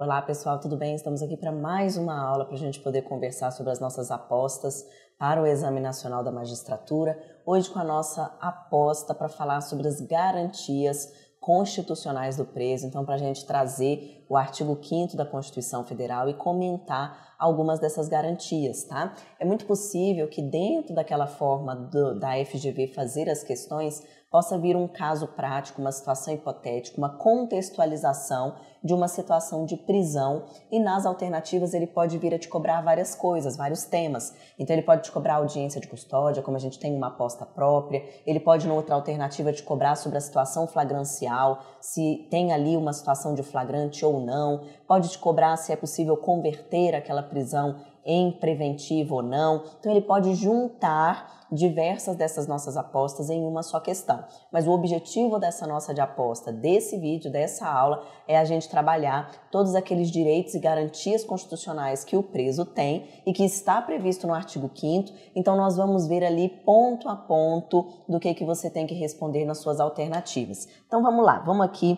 Olá pessoal, tudo bem? Estamos aqui para mais uma aula para a gente poder conversar sobre as nossas apostas para o Exame Nacional da Magistratura. Hoje com a nossa aposta para falar sobre as garantias constitucionais do preso. Então, para a gente trazer o artigo 5º da Constituição Federal e comentar algumas dessas garantias, tá? É muito possível que dentro daquela forma da FGV fazer as questões possa vir um caso prático, uma situação hipotética, uma contextualização de uma situação de prisão e nas alternativas ele pode vir a te cobrar várias coisas, vários temas. Então ele pode te cobrar audiência de custódia, como a gente tem uma aposta própria, ele pode, em outra alternativa, te cobrar sobre a situação flagrancial, se tem ali uma situação de flagrante ou não, pode te cobrar se é possível converter aquela prisão em preventivo ou não. Então ele pode juntar diversas dessas nossas apostas em uma só questão. Mas o objetivo dessa nossa de aposta, desse vídeo, dessa aula, é a gente trabalhar todos aqueles direitos e garantias constitucionais que o preso tem e que está previsto no artigo 5º. Então nós vamos ver ali ponto a ponto do que você tem que responder nas suas alternativas. Então vamos lá, vamos aqui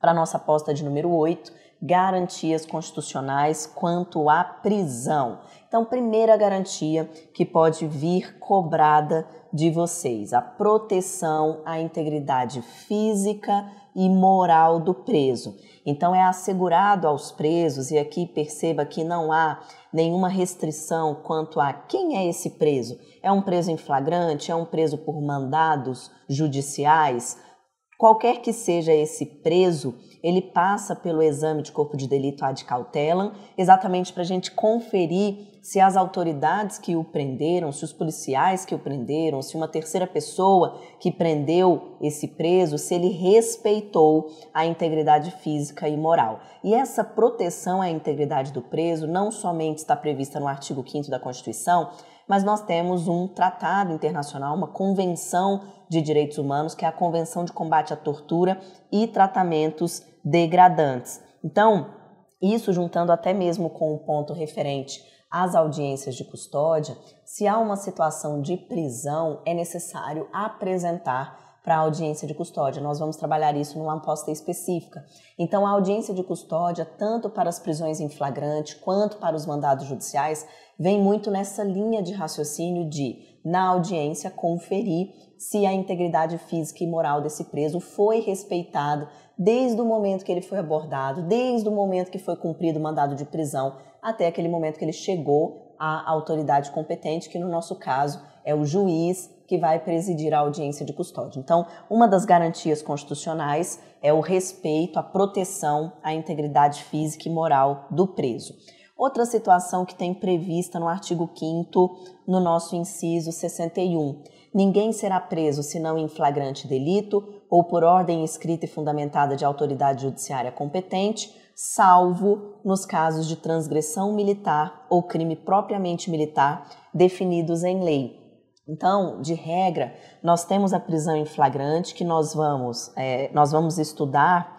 para a nossa aposta de número 8, garantias constitucionais quanto à prisão. Então, primeira garantia que pode vir cobrada de vocês, a proteção à integridade física e moral do preso. Então, é assegurado aos presos, e aqui perceba que não há nenhuma restrição quanto a quem é esse preso. É um preso em flagrante? É um preso por mandados judiciais? Qualquer que seja esse preso, ele passa pelo exame de corpo de delito ad cautelam, exatamente para a gente conferir se as autoridades que o prenderam, se os policiais que o prenderam, se uma terceira pessoa que prendeu esse preso, se ele respeitou a integridade física e moral. E essa proteção à integridade do preso não somente está prevista no artigo 5º da Constituição, mas nós temos um tratado internacional, uma convenção de direitos humanos, que é a Convenção de Combate à Tortura e Tratamentos Degradantes. Então, isso juntando até mesmo com o ponto referente às audiências de custódia, se há uma situação de prisão, é necessário apresentar para a audiência de custódia. Nós vamos trabalhar isso numa aposta específica. Então, a audiência de custódia, tanto para as prisões em flagrante quanto para os mandados judiciais, vem muito nessa linha de raciocínio de, na audiência, conferir se a integridade física e moral desse preso foi respeitada desde o momento que ele foi abordado, desde o momento que foi cumprido o mandado de prisão, até aquele momento que ele chegou à autoridade competente, que no nosso caso é o juiz que vai presidir a audiência de custódia. Então, uma das garantias constitucionais é o respeito, a proteção à integridade física e moral do preso. Outra situação que tem prevista no artigo 5º, no nosso inciso 61. Ninguém será preso senão em flagrante delito ou por ordem escrita e fundamentada de autoridade judiciária competente, salvo nos casos de transgressão militar ou crime propriamente militar definidos em lei. Então, de regra, nós temos a prisão em flagrante, que nós vamos estudar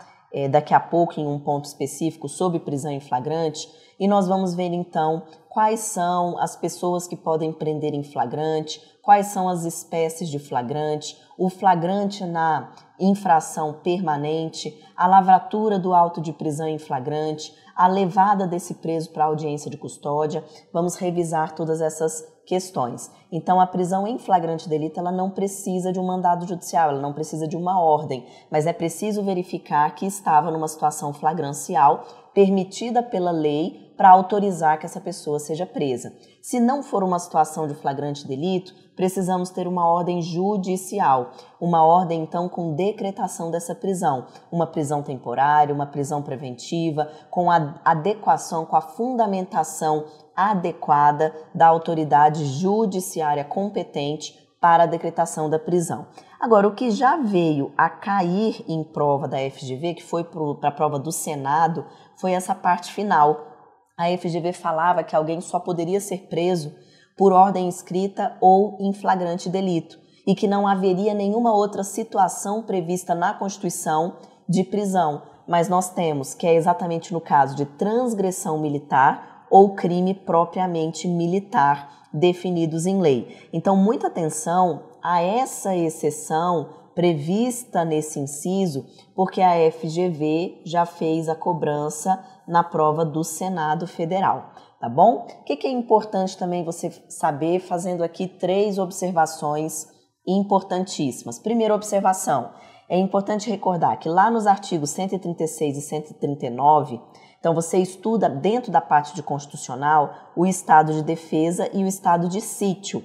daqui a pouco em um ponto específico sobre prisão em flagrante, e nós vamos ver então quais são as pessoas que podem prender em flagrante, quais são as espécies de flagrante, o flagrante na infração permanente, a lavratura do auto de prisão em flagrante, a levada desse preso para a audiência de custódia. Vamos revisar todas essas questões. Então, a prisão em flagrante delito, ela não precisa de um mandado judicial, ela não precisa de uma ordem, mas é preciso verificar que estava numa situação flagrancial permitida pela lei para autorizar que essa pessoa seja presa. Se não for uma situação de flagrante delito, precisamos ter uma ordem judicial, uma ordem então com decretação dessa prisão, uma prisão temporária, uma prisão preventiva, com a adequação, com a fundamentação adequada da autoridade judiciária competente para a decretação da prisão. Agora, o que já veio a cair em prova da FGV, que foi para a prova do Senado, foi essa parte final. A FGV falava que alguém só poderia ser preso por ordem escrita ou em flagrante delito e que não haveria nenhuma outra situação prevista na Constituição de prisão. Mas nós temos que é exatamente no caso de transgressão militar ou crime propriamente militar definidos em lei. Então, muita atenção a essa exceção prevista nesse inciso porque a FGV já fez a cobrança na prova do Senado Federal, tá bom? O que é importante também você saber, fazendo aqui 3 observações importantíssimas. Primeira observação, é importante recordar que lá nos artigos 136 e 139, então você estuda dentro da parte de constitucional o estado de defesa e o estado de sítio.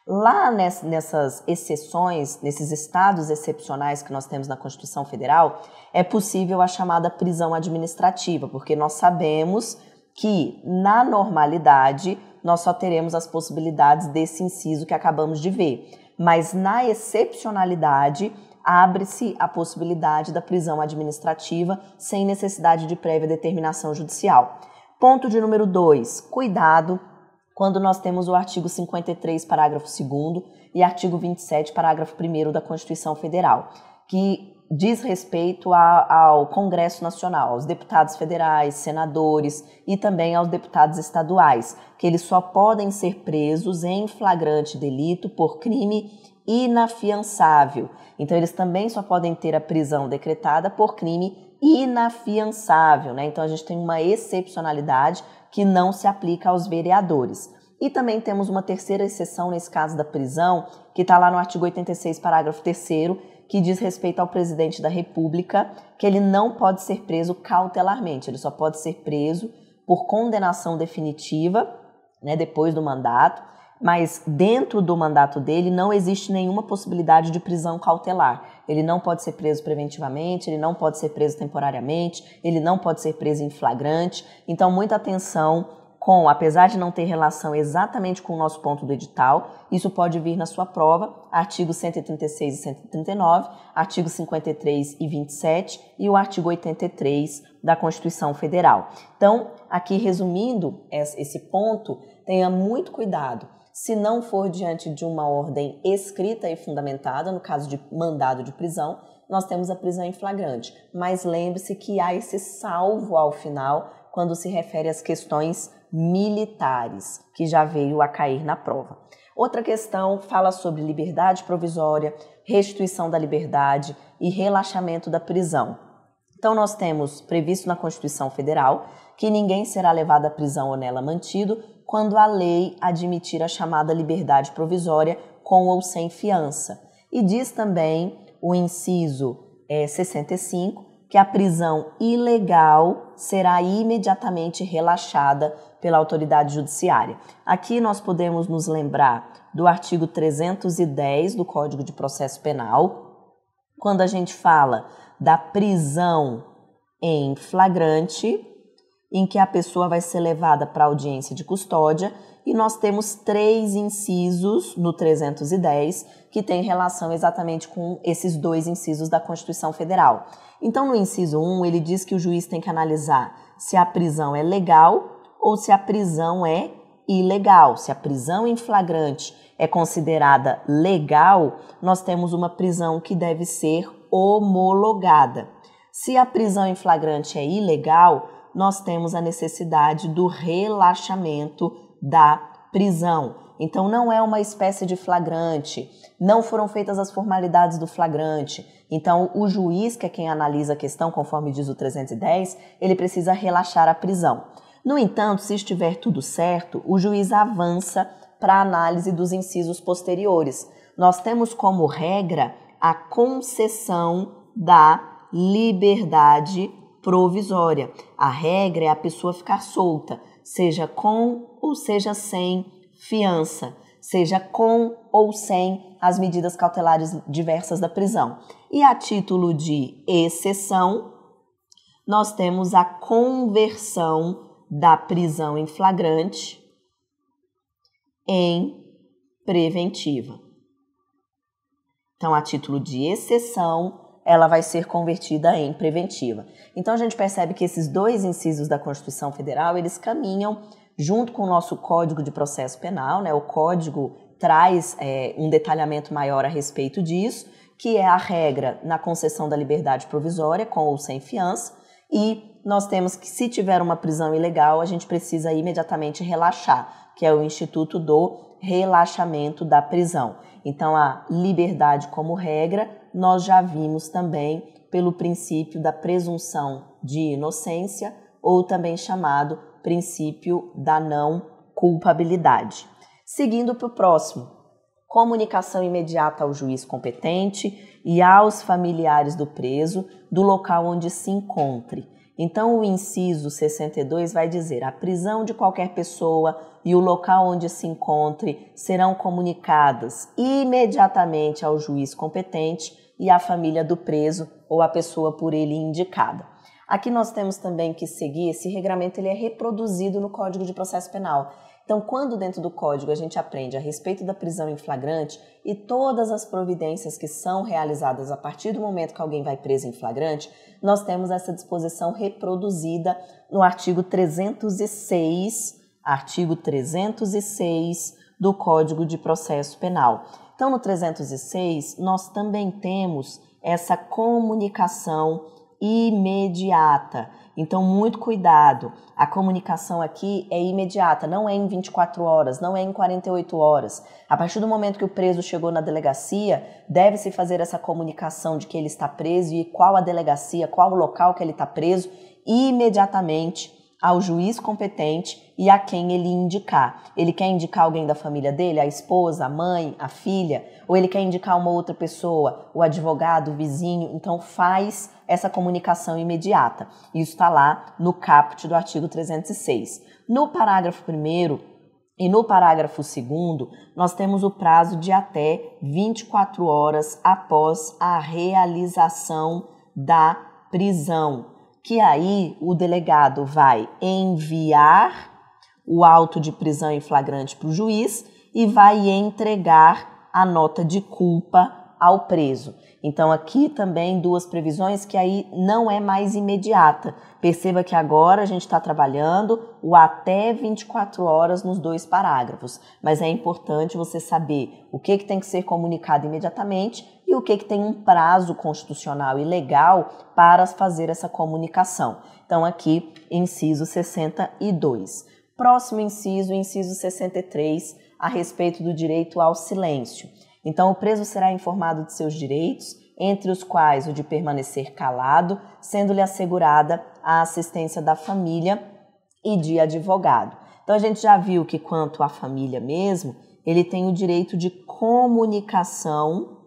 Lá nessas exceções, nesses estados excepcionais que nós temos na Constituição Federal, é possível a chamada prisão administrativa, porque nós sabemos que, na normalidade, nós só teremos as possibilidades desse inciso que acabamos de ver. Mas, na excepcionalidade, abre-se a possibilidade da prisão administrativa sem necessidade de prévia determinação judicial. Ponto de número 2, cuidado quando nós temos o artigo 53, parágrafo 2º e artigo 27, parágrafo 1º da Constituição Federal, que diz respeito ao Congresso Nacional, aos deputados federais, senadores e também aos deputados estaduais, que eles só podem ser presos em flagrante delito por crime inafiançável. Então, eles também só podem ter a prisão decretada por crime inafiançável, né? Então, a gente tem uma excepcionalidade que não se aplica aos vereadores. E também temos uma terceira exceção nesse caso da prisão, que está lá no artigo 86, parágrafo 3º, que diz respeito ao presidente da República, que ele não pode ser preso cautelarmente, ele só pode ser preso por condenação definitiva, né, depois do mandato, mas dentro do mandato dele não existe nenhuma possibilidade de prisão cautelar. Ele não pode ser preso preventivamente, ele não pode ser preso temporariamente, ele não pode ser preso em flagrante. Então, muita atenção apesar de não ter relação exatamente com o nosso ponto do edital, isso pode vir na sua prova, artigos 136 e 139, artigos 53 e 27 e o artigo 83 da Constituição Federal. Então, aqui resumindo esse ponto, tenha muito cuidado. Se não for diante de uma ordem escrita e fundamentada, no caso de mandado de prisão, nós temos a prisão em flagrante. Mas lembre-se que há esse salvo ao final quando se refere às questões militares, que já veio a cair na prova. Outra questão fala sobre liberdade provisória, restituição da liberdade e relaxamento da prisão. Então, nós temos previsto na Constituição Federal que ninguém será levado à prisão ou nela mantido quando a lei admitir a chamada liberdade provisória com ou sem fiança. E diz também o inciso 65 que a prisão ilegal será imediatamente relaxada pela autoridade judiciária. Aqui nós podemos nos lembrar do artigo 310 do Código de Processo Penal, quando a gente fala da prisão em flagrante, em que a pessoa vai ser levada para audiência de custódia, e nós temos 3 incisos no 310 que têm relação exatamente com esses 2 incisos da Constituição Federal. Então, no inciso 1, ele diz que o juiz tem que analisar se a prisão é legal ou se a prisão é ilegal. Se a prisão em flagrante é considerada legal, nós temos uma prisão que deve ser homologada. Se a prisão em flagrante é ilegal, nós temos a necessidade do relaxamento da prisão. Então, não é uma espécie de flagrante, não foram feitas as formalidades do flagrante. Então, o juiz, que é quem analisa a questão, conforme diz o 310, ele precisa relaxar a prisão. No entanto, se estiver tudo certo, o juiz avança para a análise dos incisos posteriores. Nós temos como regra a concessão da liberdade provisória. A regra é a pessoa ficar solta, seja com ou seja sem fiança, seja com ou sem as medidas cautelares diversas da prisão. E a título de exceção, nós temos a conversão da prisão em flagrante em preventiva. Então, a título de exceção, ela vai ser convertida em preventiva. Então, a gente percebe que esses 2 incisos da Constituição Federal, eles caminham junto com o nosso Código de Processo Penal, né? O Código traz um detalhamento maior a respeito disso, que é a regra na concessão da liberdade provisória, com ou sem fiança, e nós temos que, se tiver uma prisão ilegal, a gente precisa imediatamente relaxar, que é o Instituto do Relaxamento da Prisão. Então, a liberdade como regra, nós já vimos também pelo princípio da presunção de inocência, ou também chamado princípio da não culpabilidade. Seguindo para o próximo, comunicação imediata ao juiz competente e aos familiares do preso do local onde se encontre. Então, o inciso 62 vai dizer: a prisão de qualquer pessoa e o local onde se encontre serão comunicadas imediatamente ao juiz competente e à família do preso ou à pessoa por ele indicada. Aqui nós temos também que seguir, esse regramento ele é reproduzido no Código de Processo Penal. Então, quando dentro do Código a gente aprende a respeito da prisão em flagrante e todas as providências que são realizadas a partir do momento que alguém vai preso em flagrante, nós temos essa disposição reproduzida no artigo 306 do Código de Processo Penal. Então, no 306, nós também temos essa comunicação imediata. Então, muito cuidado. A comunicação aqui é imediata, não é em 24 horas, não é em 48 horas. A partir do momento que o preso chegou na delegacia, deve-se fazer essa comunicação de que ele está preso e qual a delegacia, qual o local que ele está preso, imediatamente ao juiz competente e a quem ele indicar. Ele quer indicar alguém da família dele, a esposa, a mãe, a filha, ou ele quer indicar uma outra pessoa, o advogado, o vizinho, então faz essa comunicação imediata. Isso está lá no caput do artigo 306. No parágrafo 1º e no parágrafo 2º, nós temos o prazo de até 24 horas após a realização da prisão, que aí o delegado vai enviar o auto de prisão em flagrante para o juiz e vai entregar a nota de culpa ao preso. Então, aqui também duas previsões que aí não é mais imediata. Perceba que agora a gente está trabalhando o até 24 horas nos dois parágrafos, mas é importante você saber o que tem que ser comunicado imediatamente e o que tem um prazo constitucional e legal para fazer essa comunicação. Então, aqui, inciso 62. Próximo inciso, inciso 63, a respeito do direito ao silêncio. Então, o preso será informado de seus direitos, entre os quais o de permanecer calado, sendo-lhe assegurada a assistência da família e de advogado. Então, a gente já viu que, quanto à família mesmo, ele tem o direito de comunicação,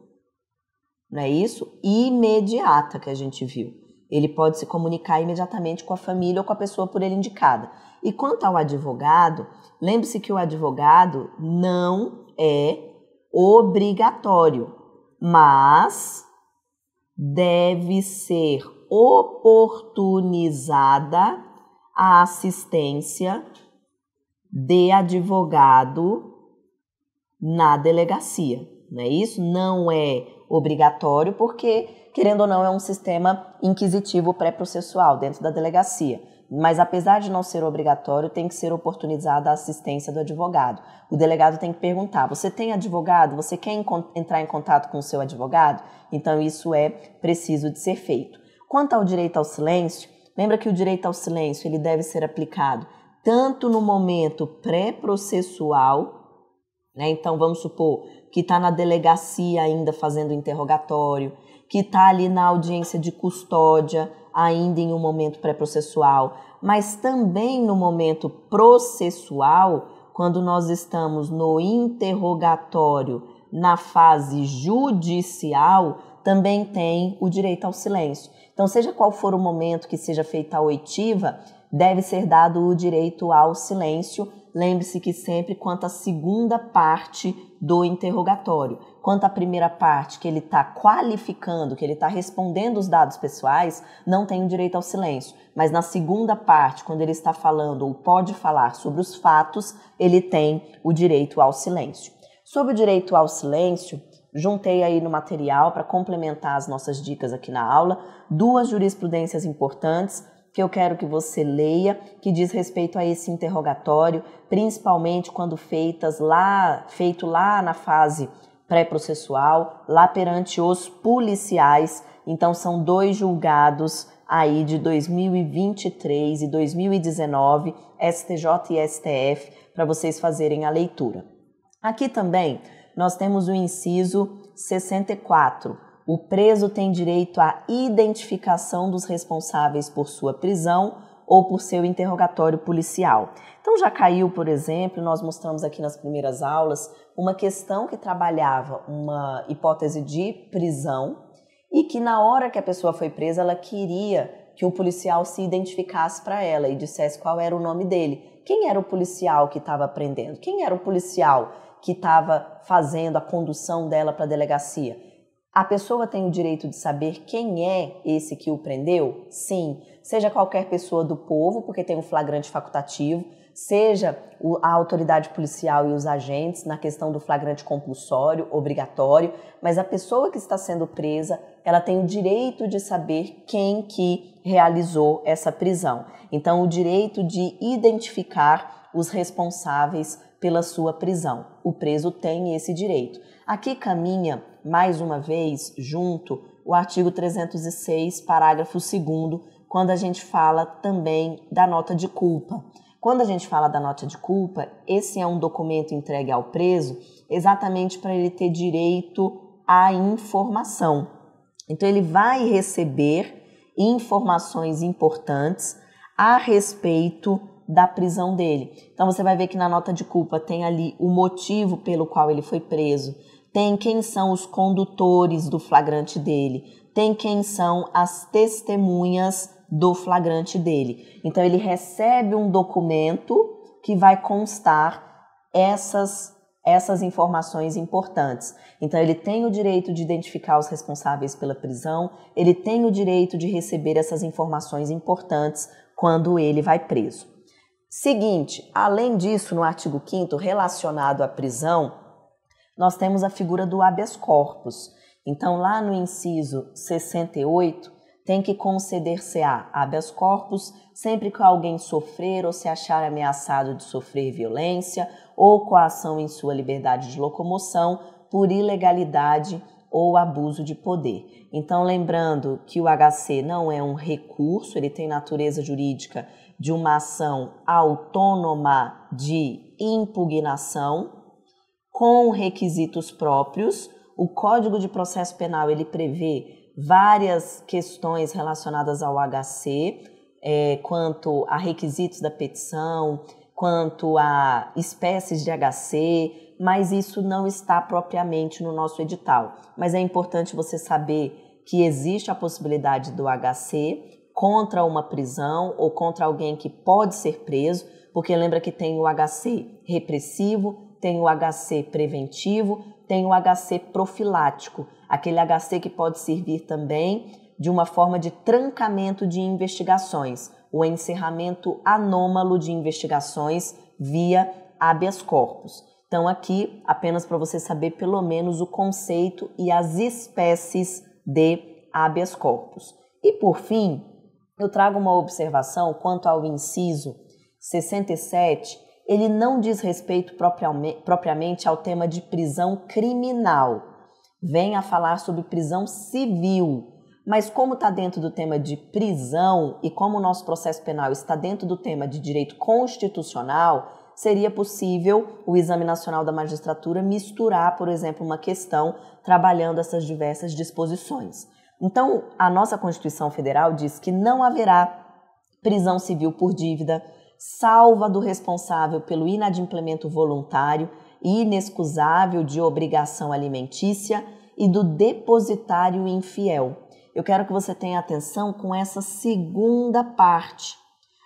não é isso? Imediata, que a gente viu. Ele pode se comunicar imediatamente com a família ou com a pessoa por ele indicada. E quanto ao advogado, lembre-se que o advogado não é obrigatório, mas deve ser oportunizada a assistência de advogado na delegacia, não é isso? Não é obrigatório porque, querendo ou não, é um sistema inquisitivo pré-processual dentro da delegacia. Mas, apesar de não ser obrigatório, tem que ser oportunizada a assistência do advogado. O delegado tem que perguntar: você tem advogado? Você quer entrar em contato com o seu advogado? Então, isso é preciso de ser feito. Quanto ao direito ao silêncio, lembra que o direito ao silêncio ele deve ser aplicado tanto no momento pré-processual, né? Então, vamos supor que está na delegacia ainda fazendo interrogatório, que está ali na audiência de custódia, ainda em um momento pré-processual, mas também no momento processual, quando nós estamos no interrogatório, na fase judicial, também tem o direito ao silêncio. Então, seja qual for o momento que seja feita a oitiva, deve ser dado o direito ao silêncio. Lembre-se que sempre quanto à segunda parte do interrogatório. Quanto à primeira parte, que ele está qualificando, que ele está respondendo os dados pessoais, não tem o direito ao silêncio. Mas na segunda parte, quando ele está falando ou pode falar sobre os fatos, ele tem o direito ao silêncio. Sobre o direito ao silêncio, juntei aí no material, para complementar as nossas dicas aqui na aula, duas jurisprudências importantes que eu quero que você leia, que diz respeito a esse interrogatório, principalmente quando feito lá na fase pré-processual, lá perante os policiais. Então, são dois julgados aí de 2023 e 2019, STJ e STF, para vocês fazerem a leitura. Aqui também nós temos o inciso 64. O preso tem direito à identificação dos responsáveis por sua prisão ou por seu interrogatório policial. Então já caiu, por exemplo, nós mostramos aqui nas primeiras aulas, uma questão que trabalhava uma hipótese de prisão e que na hora que a pessoa foi presa, ela queria que o policial se identificasse para ela e dissesse qual era o nome dele. Quem era o policial que estava prendendo? Quem era o policial que estava fazendo a condução dela para a delegacia? A pessoa tem o direito de saber quem é esse que o prendeu? Sim, seja qualquer pessoa do povo, porque tem um flagrante facultativo, seja a autoridade policial e os agentes na questão do flagrante compulsório, obrigatório, mas a pessoa que está sendo presa, ela tem o direito de saber quem que realizou essa prisão. Então, o direito de identificar os responsáveis pela sua prisão. O preso tem esse direito. Aqui caminha, mais uma vez, junto, o artigo 306, parágrafo 2º, quando a gente fala também da nota de culpa. Quando a gente fala da nota de culpa, esse é um documento entregue ao preso exatamente para ele ter direito à informação. Então, ele vai receber informações importantes a respeito da prisão dele. Então, você vai ver que na nota de culpa tem ali o motivo pelo qual ele foi preso, tem quem são os condutores do flagrante dele, tem quem são as testemunhas do flagrante dele. Então, ele recebe um documento que vai constar essas informações importantes. Então, ele tem o direito de identificar os responsáveis pela prisão, ele tem o direito de receber essas informações importantes quando ele vai preso. Seguinte, além disso, no artigo 5º, relacionado à prisão, nós temos a figura do habeas corpus. Então, lá no inciso 68, tem que conceder-se-á habeas corpus sempre que alguém sofrer ou se achar ameaçado de sofrer violência ou coação em sua liberdade de locomoção por ilegalidade ou abuso de poder. Então, lembrando que o HC não é um recurso, ele tem natureza jurídica de uma ação autônoma de impugnação com requisitos próprios. O Código de Processo Penal ele prevê várias questões relacionadas ao HC, quanto a requisitos da petição, quanto a espécies de HC, mas isso não está propriamente no nosso edital. Mas é importante você saber que existe a possibilidade do HC contra uma prisão ou contra alguém que pode ser preso, porque lembra que tem o HC repressivo, tem o HC preventivo, tem o HC profilático, aquele HC que pode servir também de uma forma de trancamento de investigações, o encerramento anômalo de investigações via habeas corpus. Então aqui, apenas para você saber pelo menos o conceito e as espécies de habeas corpus. E por fim, eu trago uma observação quanto ao inciso 67, ele não diz respeito propriamente ao tema de prisão criminal, vem a falar sobre prisão civil, mas como está dentro do tema de prisão e como o nosso processo penal está dentro do tema de direito constitucional, seria possível o Exame Nacional da Magistratura misturar, por exemplo, uma questão trabalhando essas diversas disposições. Então, a nossa Constituição Federal diz que não haverá prisão civil por dívida, salva do responsável pelo inadimplemento voluntário e inexcusável de obrigação alimentícia e do depositário infiel. Eu quero que você tenha atenção com essa segunda parte.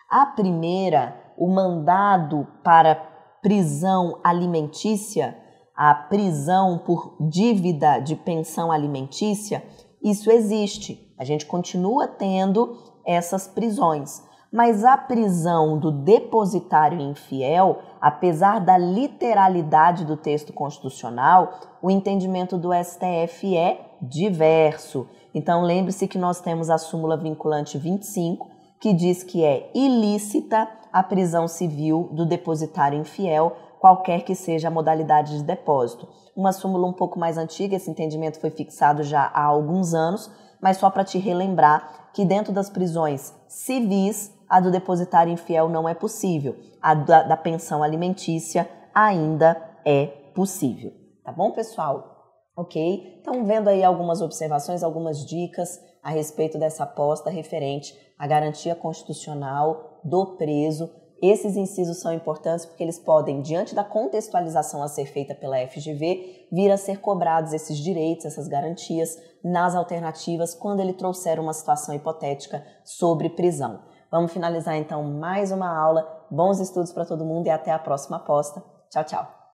A primeira, o mandado para prisão alimentícia, a prisão por dívida de pensão alimentícia, isso existe. A gente continua tendo essas prisões. Mas a prisão do depositário infiel, apesar da literalidade do texto constitucional, o entendimento do STF é diverso. Então, lembre-se que nós temos a súmula vinculante 25, que diz que é ilícita a prisão civil do depositário infiel, qualquer que seja a modalidade de depósito. Uma súmula um pouco mais antiga, esse entendimento foi fixado já há alguns anos, mas só para te relembrar que dentro das prisões civis, a do depositário infiel não é possível. A da pensão alimentícia ainda é possível. Tá bom, pessoal? Ok? Então, vendo aí algumas observações, algumas dicas a respeito dessa aposta referente à garantia constitucional do preso. Esses incisos são importantes porque eles podem, diante da contextualização a ser feita pela FGV, vir a ser cobrados esses direitos, essas garantias nas alternativas quando ele trouxer uma situação hipotética sobre prisão. Vamos finalizar então mais uma aula. Bons estudos para todo mundo e até a próxima aposta. Tchau, tchau!